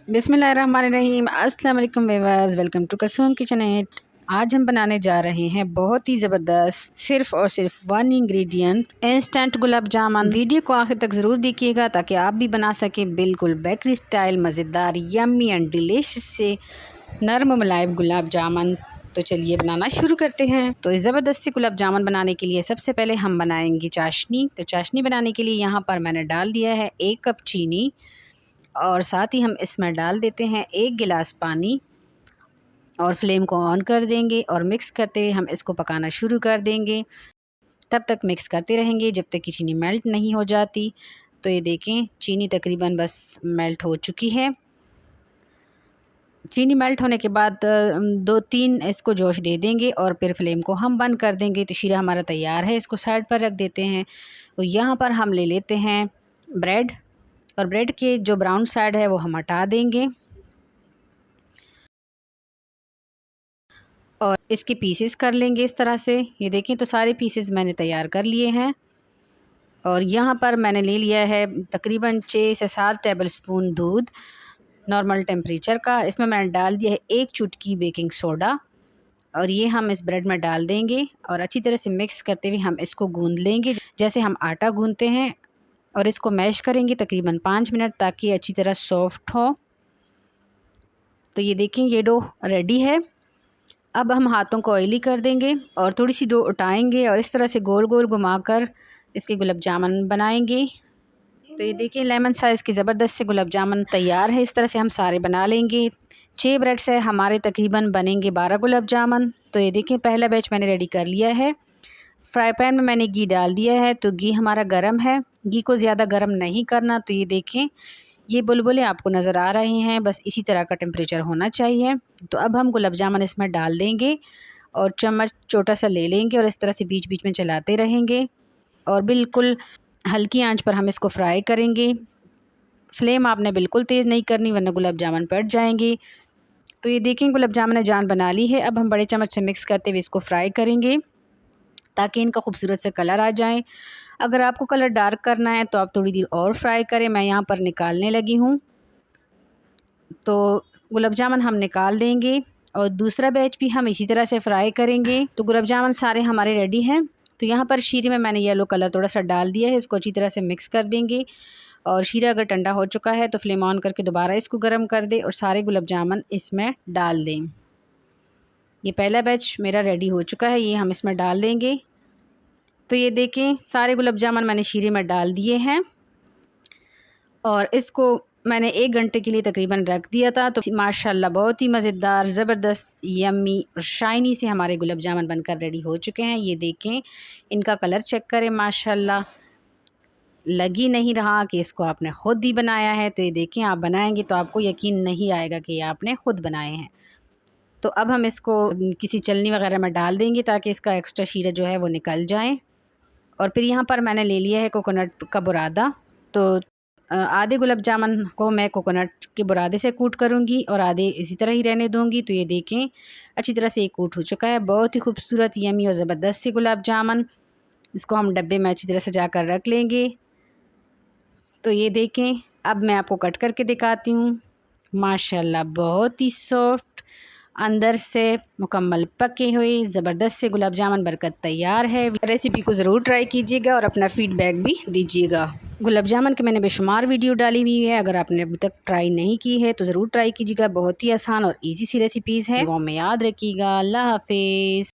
बिस्मिल्लाहिर्रहमानिर्रहीम। अस्सलाम वालेकुम viewers, welcome to Kasum kitchen at. आज हम बनाने जा रहे हैं बहुत ही ज़बरदस्त सिर्फ़ और सिर्फ 1 ingredient instant gulab jamun. Video को आखिर तक ज़रूर देखिएगा ताकि आप भी बना सकें बिल्कुल बेकरी स्टाइल मज़ेदार यम्मी एंड डिलीशियस से नरम मुलायम गुलाब जामुन। तो चलिए बनाना शुरू करते हैं। तो इस ज़बरदस्त से गुलाब जामुन बनाने के लिए सबसे पहले हम बनाएंगे चाशनी। तो चाशनी बनाने के लिए यहाँ पर मैंने डाल दिया है 1 कप चीनी और साथ ही हम इसमें डाल देते हैं 1 गिलास पानी और फ्लेम को ऑन कर देंगे और मिक्स करते हुए हम इसको पकाना शुरू कर देंगे। तब तक मिक्स करते रहेंगे जब तक कि चीनी मेल्ट नहीं हो जाती। तो ये देखें चीनी तकरीबन बस मेल्ट हो चुकी है। चीनी मेल्ट होने के बाद 2-3 इसको जोश दे देंगे और फिर फ्लेम को हम बंद कर देंगे। तो शीरा हमारा तैयार है, इसको साइड पर रख देते हैं। तो यहाँ पर हम ले लेते हैं ब्रेड और ब्रेड के जो ब्राउन साइड है वो हम हटा देंगे और इसके पीसेस कर लेंगे इस तरह से। ये देखें तो सारे पीसेस मैंने तैयार कर लिए हैं और यहाँ पर मैंने ले लिया है तकरीबन 6 से 7 टेबलस्पून दूध नॉर्मल टेम्परेचर का। इसमें मैंने डाल दिया है 1 चुटकी बेकिंग सोडा और ये हम इस ब्रेड में डाल देंगे और अच्छी तरह से मिक्स करते हुए हम इसको गूंद लेंगे जैसे हम आटा गूंदते हैं और इसको मैश करेंगे तकरीबन 5 मिनट ताकि अच्छी तरह सॉफ्ट हो। तो ये देखें ये डो रेडी है। अब हम हाथों को ऑयली कर देंगे और थोड़ी सी डो उठाएंगे और इस तरह से गोल गोल घुमाकर इसके गुलाब जामुन बनाएंगे। तो ये देखिए लेमन साइज़ की ज़बरदस्त से गुलाब जामुन तैयार है। इस तरह से हम सारे बना लेंगे। 6 ब्रेड से हमारे तकरीबन बनेंगे 12 गुलाब जामुन। तो ये देखिए पहला बैच मैंने रेडी कर लिया है। फ्राई पैन में मैंने घी डाल दिया है। तो घी हमारा गर्म है, घी को ज़्यादा गर्म नहीं करना। तो ये देखें ये बुलबुले आपको नज़र आ रहे हैं, बस इसी तरह का टेम्परेचर होना चाहिए। तो अब हम गुलाब जामुन इसमें डाल देंगे और चम्मच छोटा सा ले लेंगे और इस तरह से बीच बीच में चलाते रहेंगे और बिल्कुल हल्की आंच पर हम इसको फ्राई करेंगे। फ्लेम आपने बिल्कुल तेज़ नहीं करनी वरना गुलाब जामुन फट जाएंगे। तो ये देखें गुलाब जामुन ने जान बना ली है। अब हम बड़े चम्मच से मिक्स करते हुए इसको फ्राई करेंगे ताकि इनका खूबसूरत से कलर आ जाए। अगर आपको कलर डार्क करना है तो आप थोड़ी देर और फ्राई करें। मैं यहाँ पर निकालने लगी हूँ। तो गुलाब जामुन हम निकाल देंगे और दूसरा बैच भी हम इसी तरह से फ्राई करेंगे। तो गुलाब जामुन सारे हमारे रेडी हैं। तो यहाँ पर शीरे में मैंने येलो कलर थोड़ा सा डाल दिया है। इसको अच्छी तरह से मिक्स कर देंगे और शीरा अगर ठंडा हो चुका है तो फ्लेम ऑन करके दोबारा इसको गर्म कर दें और सारे गुलाब जामुन इसमें डाल दें। ये पहला बैच मेरा रेडी हो चुका है, ये हम इसमें डाल देंगे। तो ये देखें सारे गुलाब जामुन मैंने शीरे में डाल दिए हैं और इसको मैंने 1 घंटे के लिए तकरीबन रख दिया था। तो माशाल्लाह बहुत ही मज़ेदार ज़बरदस्त यम्मी और शाइनी से हमारे गुलाब जामुन बनकर रेडी हो चुके हैं। ये देखें इनका कलर चेक करें, माशाल्लाह लग ही नहीं रहा कि इसको आपने ख़ुद ही बनाया है। तो ये देखें आप बनाएंगे तो आपको यकीन नहीं आएगा कि ये आपने ख़ुद बनाए हैं। तो अब हम इसको किसी चलनी वगैरह में डाल देंगे ताकि इसका एक्स्ट्रा शीरा जो है वो निकल जाए। और फिर यहाँ पर मैंने ले लिया है कोकोनट का बुरादा। तो आधे गुलाब जामुन को मैं कोकोनट के बुरादे से कूट करूँगी और आधे इसी तरह ही रहने दूँगी। तो ये देखें अच्छी तरह से ये कूट हो चुका है। बहुत ही खूबसूरत यम्मी और ज़बरदस्त सी गुलाब जामुन। इसको हम डब्बे में अच्छी तरह से जाकर रख लेंगे। तो ये देखें अब मैं आपको कट करके दिखाती हूँ। माशाल्लाह बहुत ही सॉफ्ट अंदर से मुकम्मल पके हुए ज़बरदस्त से गुलाब जामुन बनकर तैयार है। रेसिपी को ज़रूर ट्राई कीजिएगा और अपना फ़ीडबैक भी दीजिएगा। गुलाब जामुन के मैंने बेशुमार वीडियो डाली हुई है, अगर आपने अभी तक ट्राई नहीं की है तो ज़रूर ट्राई कीजिएगा। बहुत ही आसान और ईजी सी रेसिपीज़ है। वो में याद रखिएगा। अल्लाह हाफिज़।